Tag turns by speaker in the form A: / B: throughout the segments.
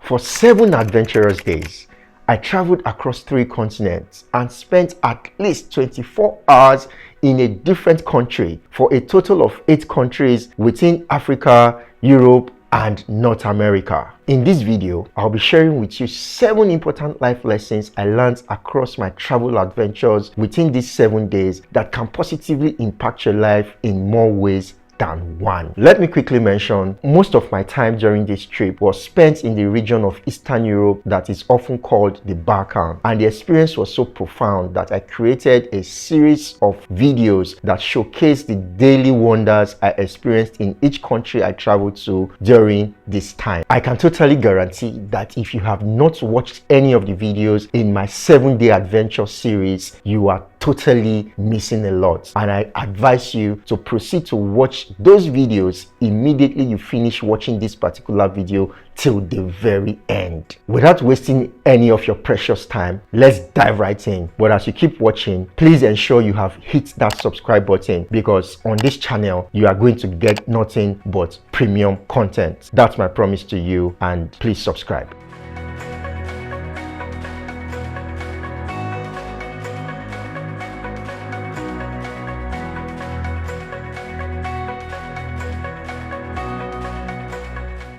A: For 7 adventurous days, I traveled across 3 continents and spent at least 24 hours in a different country for a total of 8 countries within Africa, Europe, and North America. In this video, I'll be sharing with you 7 important life lessons I learned across my travel adventures within these 7 days that can positively impact your life in more ways than one. Let me quickly mention, most of my time during this trip was spent in the region of Eastern Europe that is often called the Balkan, and the experience was so profound that I created a series of videos that showcase the daily wonders I experienced in each country I traveled to during this time. I can totally guarantee that if you have not watched any of the videos in my 7-day adventure series, you are totally missing a lot, and I advise you to proceed to watch those videos immediately you finish watching this particular video till the very end. Without wasting any of your precious time, let's dive right in. But as you keep watching, please ensure you have hit that subscribe button, because on this channel you are going to get nothing but premium content. That's my promise to you, and please subscribe.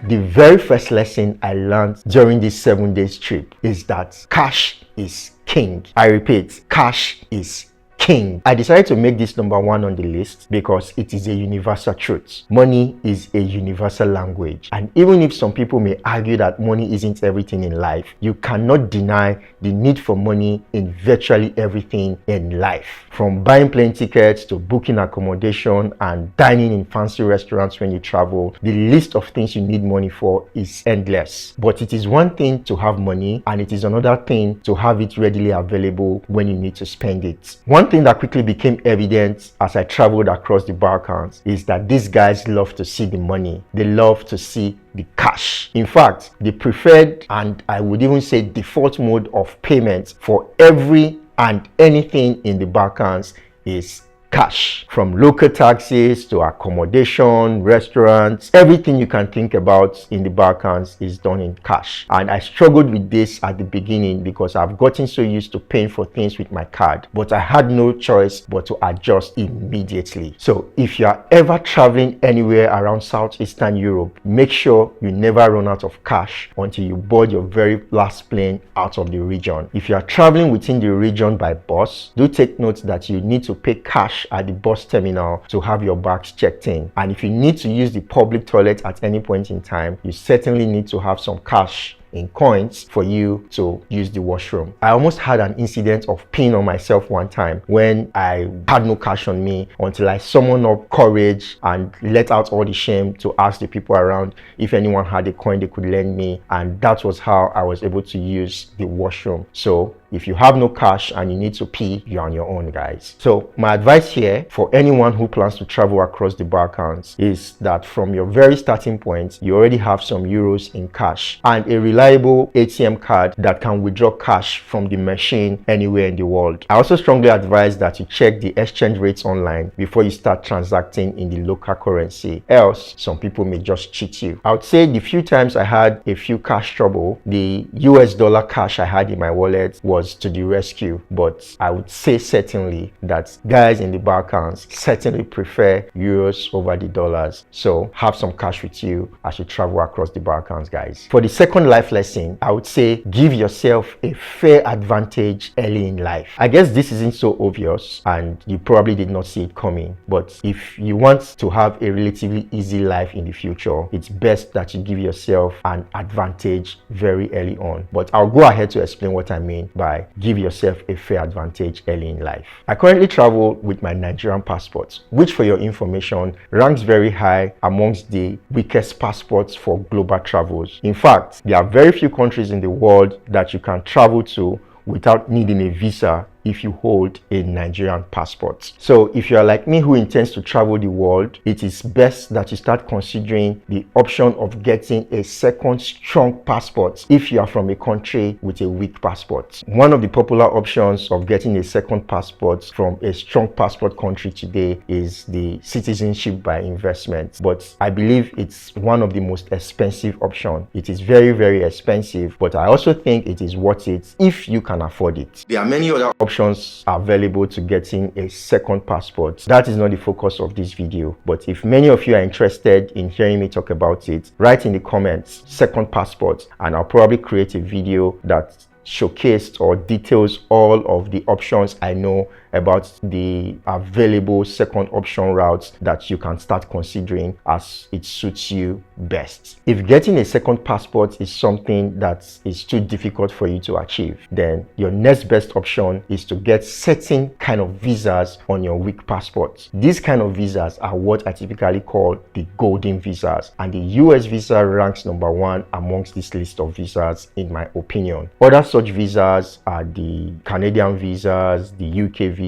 A: The very first lesson I learned during this 7 days trip is that cash is king. I repeat, cash is king. I decided to make this number 1 on the list because it is a universal truth. Money is a universal language, and even if some people may argue that money isn't everything in life, you cannot deny the need for money in virtually everything in life. From buying plane tickets to booking accommodation and dining in fancy restaurants when you travel, the list of things you need money for is endless. But it is one thing to have money, and it is another thing to have it readily available when you need to spend it. One thing that quickly became evident as I traveled across the Balkans is that these guys love to see the money. They love to see the cash. In fact, the preferred, and I would even say default mode of payment for every and anything in the Balkans is cash. From local taxis to accommodation, restaurants, everything you can think about in the Balkans is done in cash. And I struggled with this at the beginning because I've gotten so used to paying for things with my card, but I had no choice but to adjust immediately. So if you are ever traveling anywhere around Southeastern Europe, make sure you never run out of cash until you board your very last plane out of the region. If you are traveling within the region by bus, do take note that you need to pay cash at the bus terminal to have your bags checked in. And if you need to use the public toilet at any point in time, you certainly need to have some cash in coins for you to use the washroom. I almost had an incident of peeing on myself one time when I had no cash on me, until I summoned up courage and let out all the shame to ask the people around if anyone had a coin they could lend me, and that was how I was able to use the washroom. So if you have no cash and you need to pee, you're on your own, guys. So my advice here for anyone who plans to travel across the Balkans is that from your very starting point, you already have some euros in cash and a reliable ATM card that can withdraw cash from the machine anywhere in the world. I also strongly advise that you check the exchange rates online before you start transacting in the local currency, else some people may just cheat you. I would say the few times I had a few cash trouble, the US dollar cash I had in my wallet was to the rescue. But I would say certainly that guys in the Balkans certainly prefer euros over the dollars. So have some cash with you as you travel across the Balkans, guys. For the second life lesson, I would say give yourself a fair advantage early in life. I guess this isn't so obvious and you probably did not see it coming, but if you want to have a relatively easy life in the future, it's best that you give yourself an advantage very early on. But I'll go ahead to explain what I mean by give yourself a fair advantage early in life. I currently travel with my Nigerian passport, which for your information ranks very high amongst the weakest passports for global travels. In fact, there are very few countries in the world that you can travel to without needing a visa if you hold a Nigerian passport. So if you are like me who intends to travel the world, it is best that you start considering the option of getting a second strong passport if you are from a country with a weak passport. One of the popular options of getting a second passport from a strong passport country today is the citizenship by investment, but I believe it's one of the most expensive options. It is very, very expensive, but I also think it is worth it if you can afford it. There are many other options available to getting a second passport. That is not the focus of this video, but if many of you are interested in hearing me talk about it, write in the comments second passport, and I'll probably create a video that showcased or details all of the options I know about the available second option routes that you can start considering as it suits you best. If getting a second passport is something that is too difficult for you to achieve, then your next best option is to get certain kind of visas on your weak passport. These kind of visas are what I typically call the golden visas, and the US visa ranks number one amongst this list of visas in my opinion. Other such visas are the Canadian visas, the UK visas,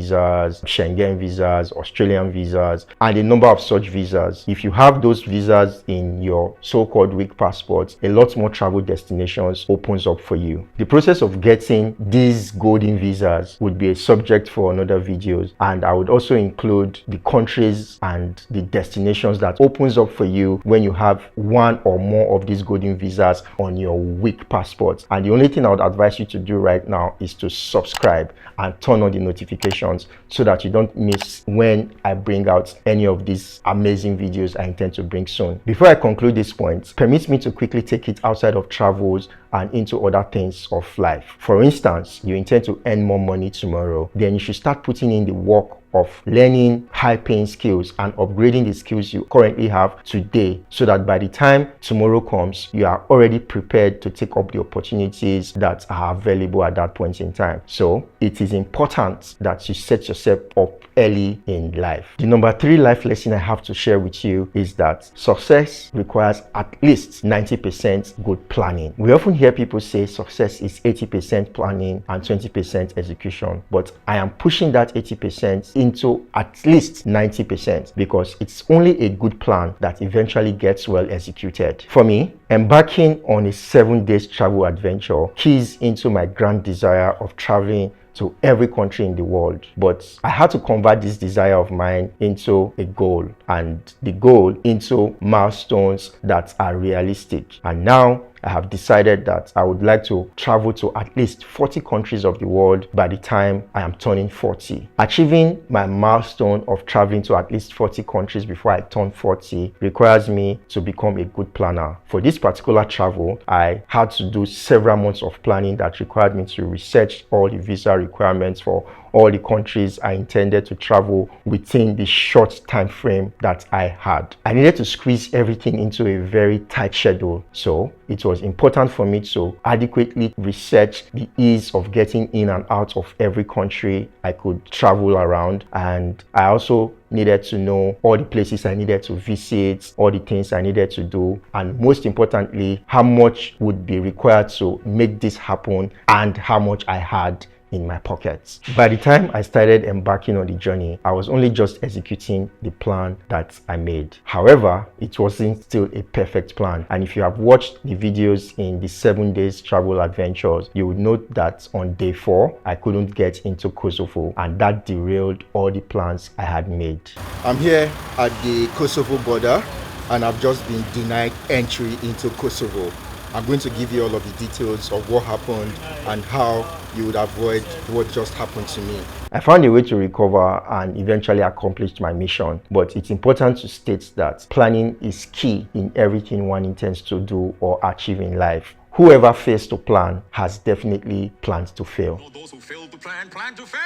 A: Schengen visas, Australian visas, and a number of such visas. If you have those visas in your so-called weak passports, a lot more travel destinations opens up for you. The process of getting these golden visas would be a subject for another videos, and I would also include the countries and the destinations that opens up for you when you have one or more of these golden visas on your weak passport. And the only thing I would advise you to do right now is to subscribe and turn on the notifications so that you don't miss when I bring out any of these amazing videos I intend to bring soon. Before I conclude this point, permit me to quickly take it outside of travels and into other things of life. For instance, you intend to earn more money tomorrow, then you should start putting in the work of learning high-paying skills and upgrading the skills you currently have today, so that by the time tomorrow comes, you are already prepared to take up the opportunities that are available at that point in time. So it is important that you set yourself up early in life. The number 3 life lesson I have to share with you is that success requires at least 90% good planning. We often hear people say success is 80% planning and 20% execution, but I am pushing that 80% into at least 90% because it's only a good plan that eventually gets well executed. For me, embarking on a 7-day travel adventure keys into my grand desire of traveling to every country in the world, but I had to convert this desire of mine into a goal, and the goal into milestones that are realistic. And now I have decided that I would like to travel to at least 40 countries of the world by the time I am turning 40. Achieving my milestone of traveling to at least 40 countries before I turn 40 requires me to become a good planner. For this particular travel, I had to do several months of planning that required me to research all the visa requirements for all the countries I intended to travel within the short time frame that I had. I needed to squeeze everything into a very tight schedule, so it was important for me to adequately research the ease of getting in and out of every country I could travel around, and I also needed to know all the places I needed to visit, all the things I needed to do, and most importantly, how much would be required to make this happen and how much I had in my pockets. By the time I started embarking on the journey, I was only just executing the plan that I made. However, it wasn't still a perfect plan, and if you have watched the videos in the 7 days travel adventures, you would note that on day 4 I couldn't get into Kosovo, and that derailed all the plans I had made. I'm here at the Kosovo border and I've just been denied entry into Kosovo. I'm going to give you all of the details of what happened and how you would avoid what just happened to me. I found a way to recover and eventually accomplished my mission, but it's important to state that planning is key in everything one intends to do or achieve in life. Whoever fails to plan has definitely planned to fail. Those who fail to plan to fail.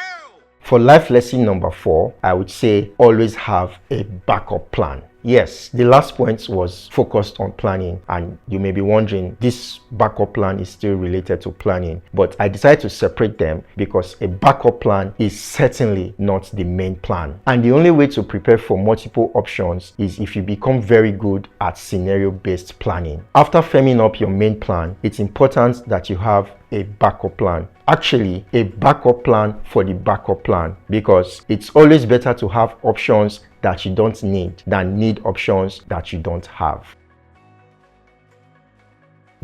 A: For life lesson number 4, I would say always have a backup plan. Yes, the last point was focused on planning, and you may be wondering, this backup plan is still related to planning, but I decided to separate them because a backup plan is certainly not the main plan. And the only way to prepare for multiple options is if you become very good at scenario-based planning. After firming up your main plan, it's important that you have a backup plan. Actually, a backup plan for the backup plan, because it's always better to have options that you don't need than need options that you don't have.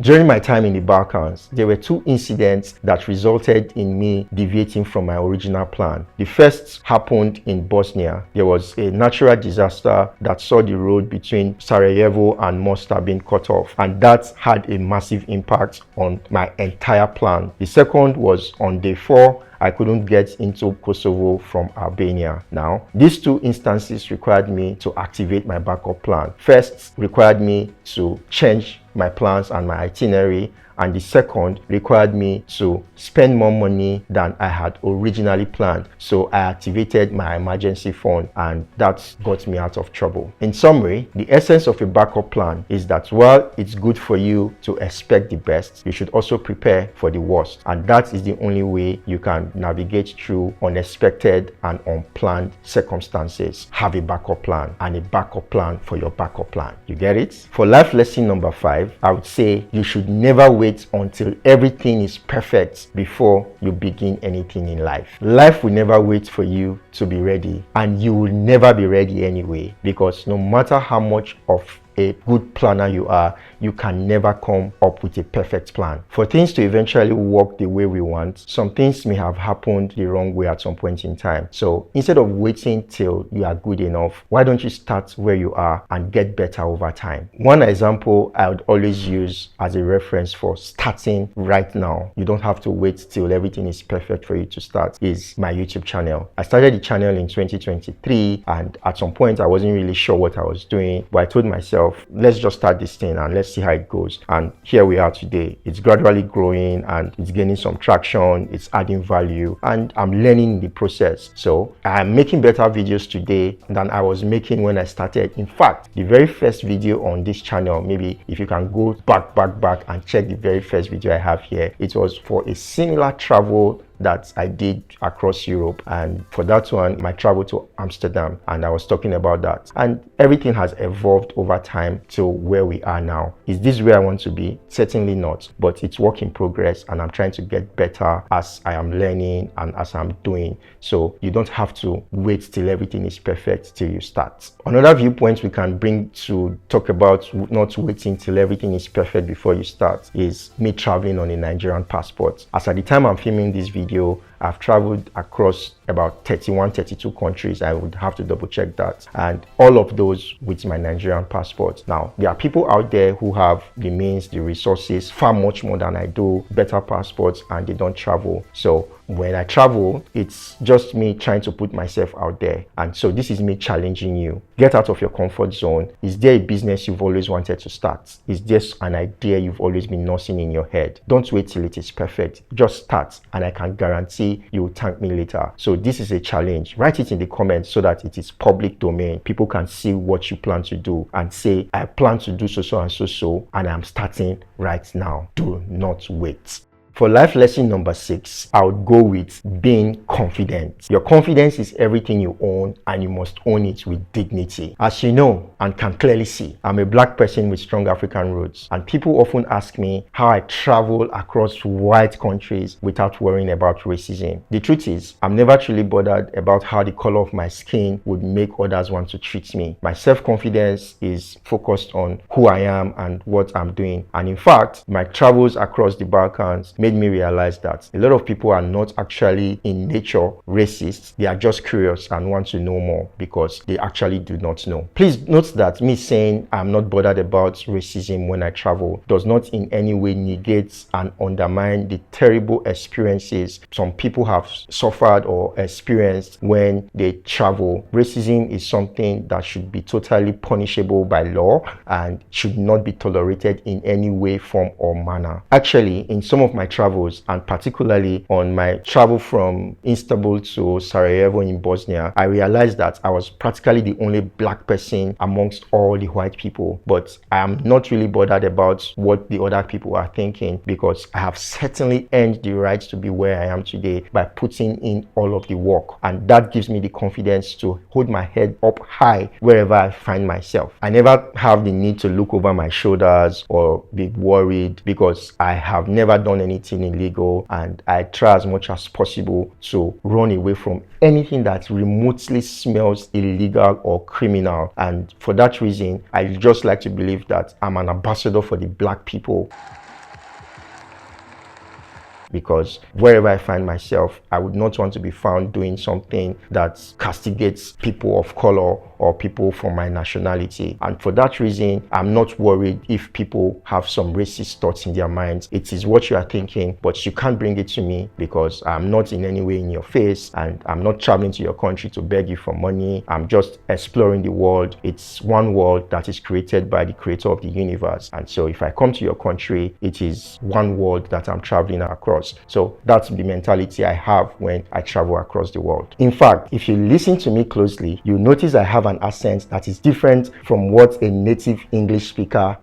A: During my time in the Balkans, there were two incidents that resulted in me deviating from my original plan. The first happened in Bosnia. There was a natural disaster that saw the road between Sarajevo and Mostar being cut off, and that had a massive impact on my entire plan. The second was on day 4. I couldn't get into Kosovo from Albania. Now, these two instances required me to activate my backup plan. First required me to change my plans and my itinerary, and the second required me to spend more money than I had originally planned. So I activated my emergency fund, and that got me out of trouble. In summary, the essence of a backup plan is that while it's good for you to expect the best, you should also prepare for the worst, and that is the only way you can navigate through unexpected and unplanned circumstances. Have a backup plan, and a backup plan for your backup plan. You get it? For life lesson number 5, I would say you should never wait until everything is perfect before you begin anything in life. Life will never wait for you to be ready, and you will never be ready anyway, because no matter how much of a good planner you are, you can never come up with a perfect plan. For things to eventually work the way we want, some things may have happened the wrong way at some point in time. So instead of waiting till you are good enough, why don't you start where you are and get better over time? One example I would always use as a reference for starting right now, you don't have to wait till everything is perfect for you to start, is my YouTube channel. I started the channel in 2023, and at some point I wasn't really sure what I was doing, but I told myself, let's just start this thing and let's see how it goes. And here we are today. It's gradually growing and it's gaining some traction, it's adding value, and I'm learning the process. So I'm making better videos today than I was making when I started. In fact, the very first video on this channel, maybe if you can go back and check the very first video I have here, it was for a similar travel that I did across Europe, and for that one, my travel to Amsterdam, and I was talking about that. And everything has evolved over time to where we are now. Is this where I want to be? Certainly not, but it's work in progress, and I'm trying to get better as I am learning and as I'm doing. So you don't have to wait till everything is perfect till you start. Another viewpoint we can bring to talk about not waiting till everything is perfect before you start is me traveling on a Nigerian passport. As at the time I'm filming this video, I've traveled across about 32 countries. I would have to double check that, and all of those with my Nigerian passport. Now, there are people out there who have the means, the resources, far much more than I do, better passports, and they don't travel. So when I travel, it's just me trying to put myself out there. And so this is me challenging you. Get out of your comfort zone. Is there a business you've always wanted to start? Is there an idea you've always been nursing in your head? Don't wait till it is perfect. Just start, and I can guarantee you will thank me later. So this is a challenge. Write it in the comments so that it is public domain. People can see what you plan to do and say, I plan to do so and so, and I'm starting right now. Do not wait. For life lesson number 6, I would go with being confident. Your confidence is everything you own, and you must own it with dignity. As you know and can clearly see, I'm a black person with strong African roots, and people often ask me how I travel across white countries without worrying about racism. The truth is, I'm never truly bothered about how the color of my skin would make others want to treat me. My self-confidence is focused on who I am and what I'm doing. And in fact, my travels across the Balkans made me realize that a lot of people are not actually in nature racists. They are just curious and want to know more because they actually do not know. Please note that me saying I'm not bothered about racism when I travel does not in any way negate and undermine the terrible experiences some people have suffered or experienced when they travel. Racism is something that should be totally punishable by law and should not be tolerated in any way, form, or manner. Actually, in some of my travels, and particularly on my travel from Istanbul to Sarajevo in Bosnia, I realized that I was practically the only black person amongst all the white people. But I am not really bothered about what the other people are thinking, because I have certainly earned the right to be where I am today by putting in all of the work. And that gives me the confidence to hold my head up high wherever I find myself. I never have the need to look over my shoulders or be worried, because I have never done anything illegal, and I try as much as possible to run away from anything that remotely smells illegal or criminal. And for that reason, I just like to believe that I'm an ambassador for the black people, because wherever I find myself, I would not want to be found doing something that castigates people of color or people from my nationality. And for that reason, I'm not worried if people have some racist thoughts in their minds. It is what you are thinking, but you can't bring it to me, because I'm not in any way in your face, and I'm not traveling to your country to beg you for money. I'm just exploring the world. It's one world that is created by the creator of the universe. And so if I come to your country, it is one world that I'm traveling across. So that's the mentality I have when I travel across the world. In fact, if you listen to me closely, you notice I have an accent that is different from what a native English speaker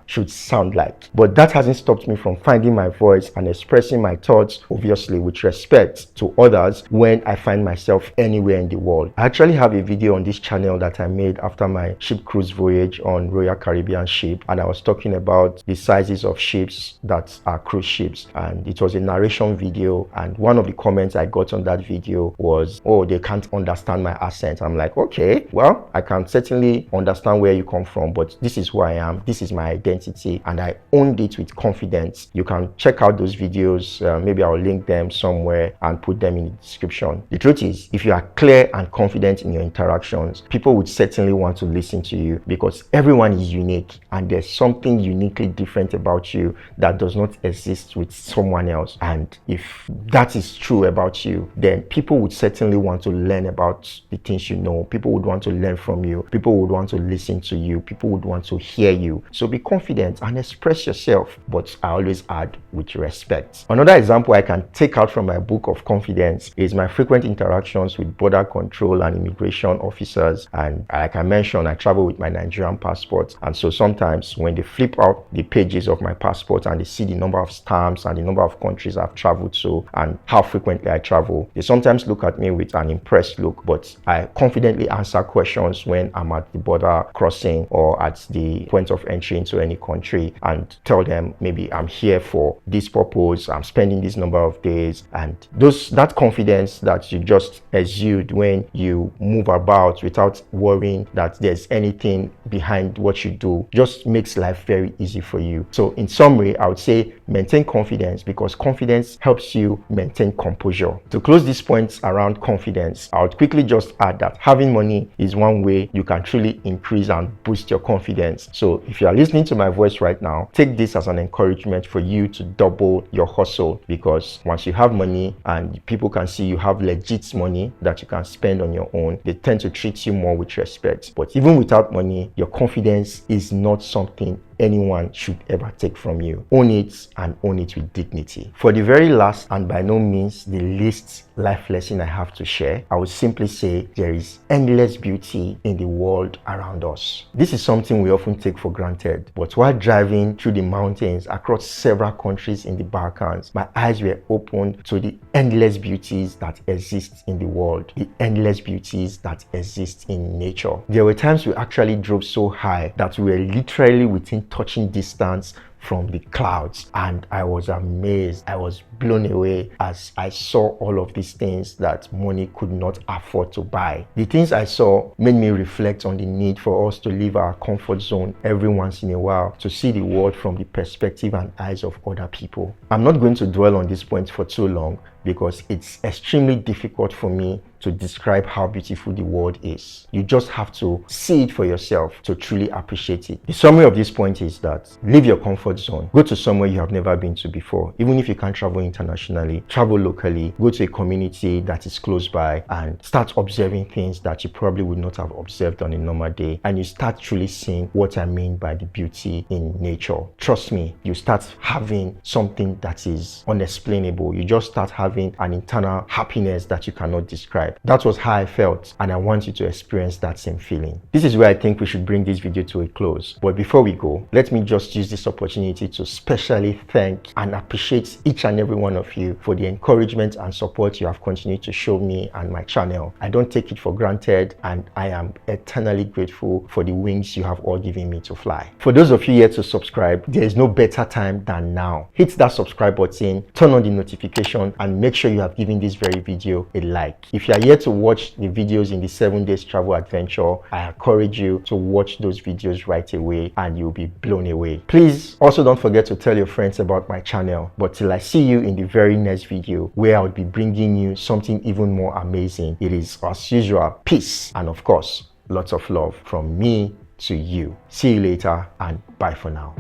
A: should sound like. But that hasn't stopped me from finding my voice and expressing my thoughts, obviously with respect to others, when I find myself anywhere in the world. I actually have a video on this channel that I made after my ship cruise voyage on Royal Caribbean ship, and I was talking about the sizes of ships that are cruise ships, and it was a narration video. And one of the comments I got on that video was, "Oh, they can't understand my accent." I'm like, okay, well, I can certainly understand where you come from, but this is who I am, this is my identity, and I owned it with confidence. You can check out those videos. Maybe I'll link them somewhere and put them in the description. The truth is, if you are clear and confident in your interactions, people would certainly want to listen to you, because everyone is unique, and there's something uniquely different about you that does not exist with someone else. And if that is true about you, then people would certainly want to learn about the things you know. People would want to learn from you. People would want to listen to you. People would want to hear you. So be confident and express yourself, but I always add with respect. Another example I can take out from my book of confidence is my frequent interactions with border control and immigration officers. And like I mentioned, I travel with my Nigerian passport, and so sometimes when they flip out the pages of my passport and they see the number of stamps and the number of countries I've traveled to and how frequently I travel, they sometimes look at me with an impressed look. But I confidently answer questions when I'm at the border crossing or at the point of entry into any country, and tell them maybe I'm here for this purpose, I'm spending this number of days. And that confidence that you just exude when you move about without worrying that there's anything behind what you do just makes life very easy for you. So in summary, I would say maintain confidence, because confidence helps you maintain composure. To close these points around confidence, I would quickly just add that having money is one way you can truly increase and boost your confidence. So if you are listening to my voice right now, take this as an encouragement for you to double your hustle, because once you have money and people can see you have legit money that you can spend on your own, they tend to treat you more with respect. But even without money, your confidence is not something anyone should ever take from you. Own it, and own it with dignity. For the very last and by no means the least life lesson I have to share, I would simply say there is endless beauty in the world around us. This is something we often take for granted, but while driving through the mountains across several countries in the Balkans, my eyes were opened to the endless beauties that exist in the world, the endless beauties that exist in nature. There were times we actually drove so high that we were literally within touching distance from the clouds, and I was amazed. I was blown away as I saw all of these things that money could not afford to buy. The things I saw made me reflect on the need for us to leave our comfort zone every once in a while to see the world from the perspective and eyes of other people. I'm not going to dwell on this point for too long, because it's extremely difficult for me to describe how beautiful the world is. You just have to see it for yourself to truly appreciate it. The summary of this point is that leave your comfort zone. Go to somewhere you have never been to before. Even if you can't travel internationally, travel locally. Go to a community that is close by and start observing things that you probably would not have observed on a normal day. And you start truly seeing what I mean by the beauty in nature. Trust me, you start having something that is unexplainable. You just start having an internal happiness that you cannot describe. That was how I felt, and I want you to experience that same feeling. This is where I think we should bring this video to a close. But before we go, let me just use this opportunity to specially thank and appreciate each and every one of you for the encouragement and support you have continued to show me and my channel. I don't take it for granted, and I am eternally grateful for the wings you have all given me to fly. For those of you yet to subscribe, there is no better time than now. Hit that subscribe button, turn on the notification, and make sure you have given this very video a like. If you are yet to watch the videos in the 7 days travel adventure, I encourage you to watch those videos right away and you'll be blown away. Please also don't forget to tell your friends about my channel. But till I see you in the very next video, where I'll be bringing you something even more amazing, it is as usual, peace and of course lots of love from me to you. See you later and bye for now.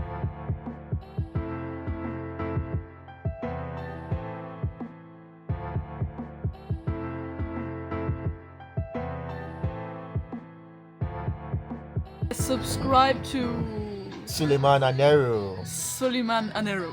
B: Subscribe to
A: Suleiman Anero.
B: Suleiman Anero.